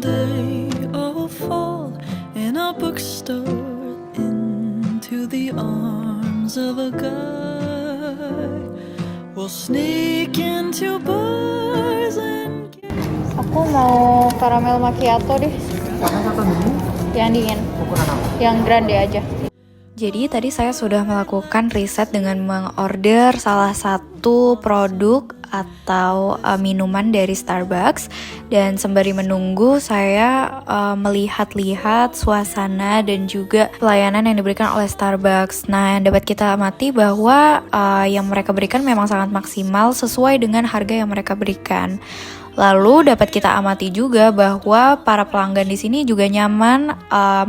someday all fall in a bookstore into the arms of a guy. We'll sneak into bars and Aku mau caramel macchiato deh. Panas atau dingin? Yang dingin. Ukuran apa? Yang grande aja. Jadi tadi saya sudah melakukan riset dengan mengorder salah satu produk atau minuman dari Starbucks, dan sembari menunggu saya melihat-lihat suasana dan juga pelayanan yang diberikan oleh Starbucks. Nah, yang dapat kita amati bahwa yang mereka berikan memang sangat maksimal sesuai dengan harga yang mereka berikan. Lalu dapat kita amati juga bahwa para pelanggan di sini juga nyaman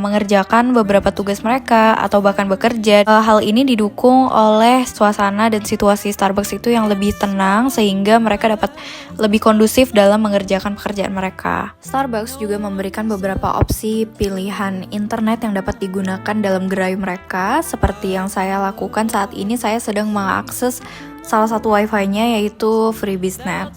mengerjakan beberapa tugas mereka atau bahkan bekerja. Hal ini didukung oleh suasana dan situasi Starbucks itu yang lebih tenang sehingga mereka dapat lebih kondusif dalam mengerjakan pekerjaan mereka. Starbucks juga memberikan beberapa opsi pilihan internet yang dapat digunakan dalam gerai mereka. Seperti yang saya lakukan saat ini, saya sedang mengakses salah satu wifi-nya yaitu FreeBSD.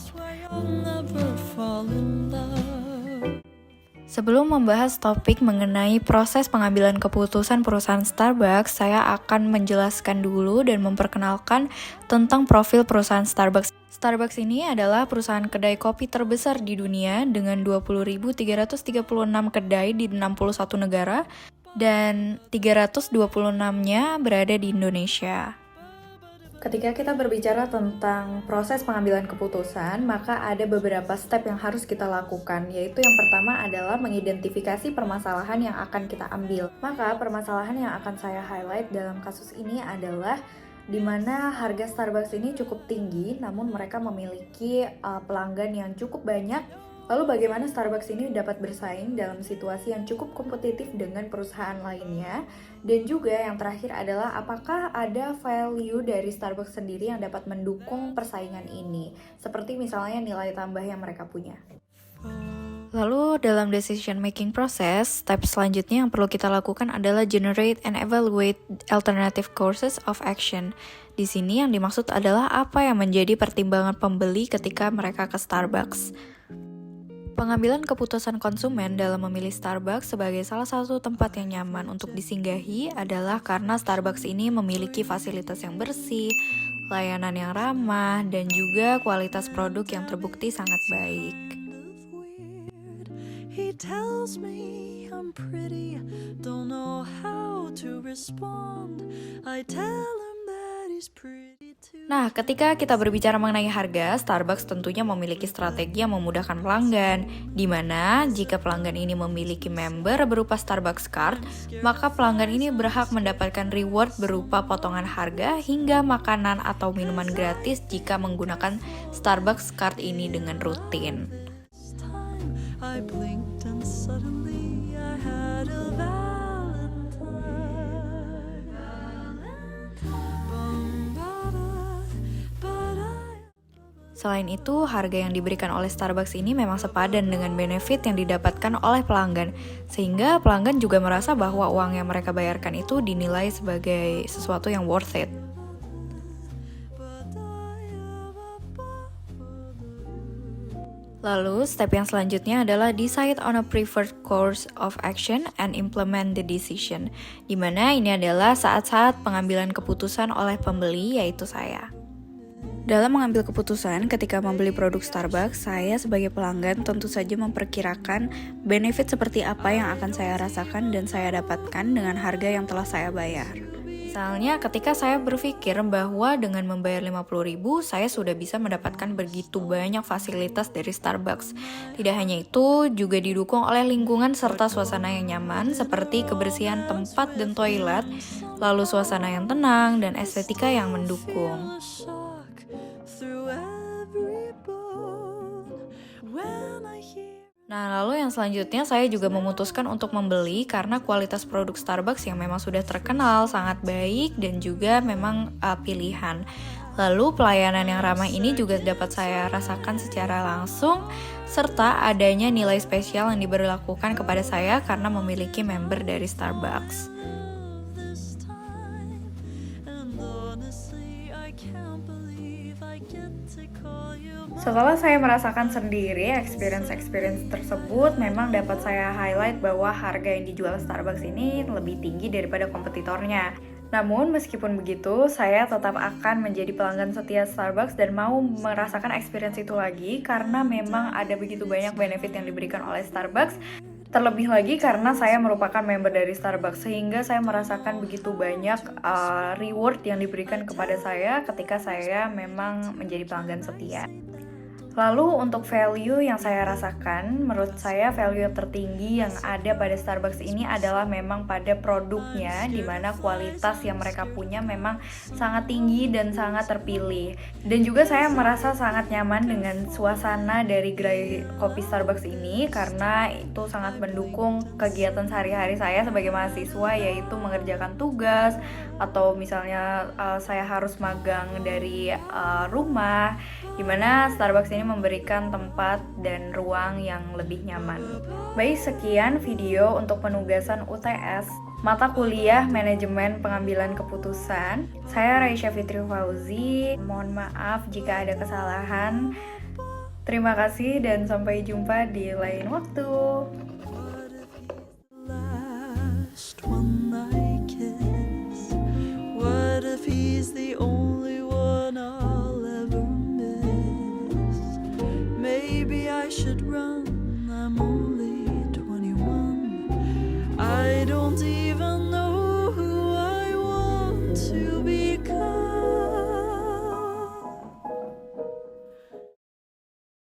Sebelum membahas topik mengenai proses pengambilan keputusan perusahaan Starbucks, saya akan menjelaskan dulu dan memperkenalkan tentang profil perusahaan Starbucks. Starbucks ini adalah perusahaan kedai kopi terbesar di dunia dengan 20.336 kedai di 61 negara dan 326-nya berada di Indonesia. Ketika kita berbicara tentang proses pengambilan keputusan, maka ada beberapa step yang harus kita lakukan, yaitu yang pertama adalah mengidentifikasi permasalahan yang akan kita ambil. Maka permasalahan yang akan saya highlight dalam kasus ini adalah di mana harga Starbucks ini cukup tinggi, namun mereka memiliki pelanggan yang cukup banyak. Lalu bagaimana Starbucks ini dapat bersaing dalam situasi yang cukup kompetitif dengan perusahaan lainnya? Dan juga yang terakhir adalah apakah ada value dari Starbucks sendiri yang dapat mendukung persaingan ini? Seperti misalnya nilai tambah yang mereka punya. Lalu dalam decision making process, step selanjutnya yang perlu kita lakukan adalah generate and evaluate alternative courses of action. Di sini yang dimaksud adalah apa yang menjadi pertimbangan pembeli ketika mereka ke Starbucks. Pengambilan keputusan konsumen dalam memilih Starbucks sebagai salah satu tempat yang nyaman untuk disinggahi adalah karena Starbucks ini memiliki fasilitas yang bersih, layanan yang ramah, dan juga kualitas produk yang terbukti sangat baik. he tells me I'm pretty, don't know how to respond. I tell him that he's pretty too. Nah, ketika kita berbicara mengenai harga, Starbucks tentunya memiliki strategi yang memudahkan pelanggan, di mana jika pelanggan ini memiliki member berupa Starbucks Card, maka pelanggan ini berhak mendapatkan reward berupa potongan harga hingga makanan atau minuman gratis jika menggunakan Starbucks Card ini dengan rutin. I blinked and suddenly I had a Valentine. Selain itu, harga yang diberikan oleh Starbucks ini memang sepadan dengan benefit yang didapatkan oleh pelanggan, sehingga pelanggan juga merasa bahwa uang yang mereka bayarkan itu dinilai sebagai sesuatu yang worth it. Lalu, step yang selanjutnya adalah decide on a preferred course of action and implement the decision, di mana ini adalah saat-saat pengambilan keputusan oleh pembeli, yaitu saya. Dalam mengambil keputusan ketika membeli produk Starbucks, saya sebagai pelanggan tentu saja memperkirakan benefit seperti apa yang akan saya rasakan dan saya dapatkan dengan harga yang telah saya bayar. Misalnya ketika saya berpikir bahwa dengan membayar 50.000 saya sudah bisa mendapatkan begitu banyak fasilitas dari Starbucks. Tidak hanya itu, juga didukung oleh lingkungan serta suasana yang nyaman seperti kebersihan tempat dan toilet, lalu suasana yang tenang dan estetika yang mendukung. Nah, lalu yang selanjutnya saya juga memutuskan untuk membeli karena kualitas produk Starbucks yang memang sudah terkenal sangat baik dan juga memang pilihan. Lalu pelayanan yang ramah ini juga dapat saya rasakan secara langsung, serta adanya nilai spesial yang diberlakukan kepada saya karena memiliki member dari Starbucks. Setelah saya merasakan sendiri experience tersebut, memang dapat saya highlight bahwa harga yang dijual Starbucks ini lebih tinggi daripada kompetitornya. Namun meskipun begitu, saya tetap akan menjadi pelanggan setia Starbucks dan mau merasakan experience itu lagi karena memang ada begitu banyak benefit yang diberikan oleh Starbucks. Terlebih lagi karena saya merupakan member dari Starbucks, sehingga saya merasakan begitu banyak reward yang diberikan kepada saya ketika saya memang menjadi pelanggan setia. Lalu untuk value yang saya rasakan, menurut saya value tertinggi yang ada pada Starbucks ini adalah memang pada produknya, di mana kualitas yang mereka punya memang sangat tinggi dan sangat terpilih. Dan juga saya merasa sangat nyaman dengan suasana dari gerai kopi Starbucks ini karena itu sangat mendukung kegiatan sehari-hari saya sebagai mahasiswa, yaitu mengerjakan tugas atau misalnya saya harus magang dari rumah, di mana Starbucks ini memberikan tempat dan ruang yang lebih nyaman. Baik, sekian video untuk penugasan UTS mata kuliah Manajemen Pengambilan Keputusan. Saya Raisya Fitri Fauzi. Mohon maaf jika ada kesalahan. Terima kasih dan sampai jumpa di lain waktu. Last one I kiss. What if he's the only one I'll ever miss? Maybe I should run. I'm only 21. I don't even know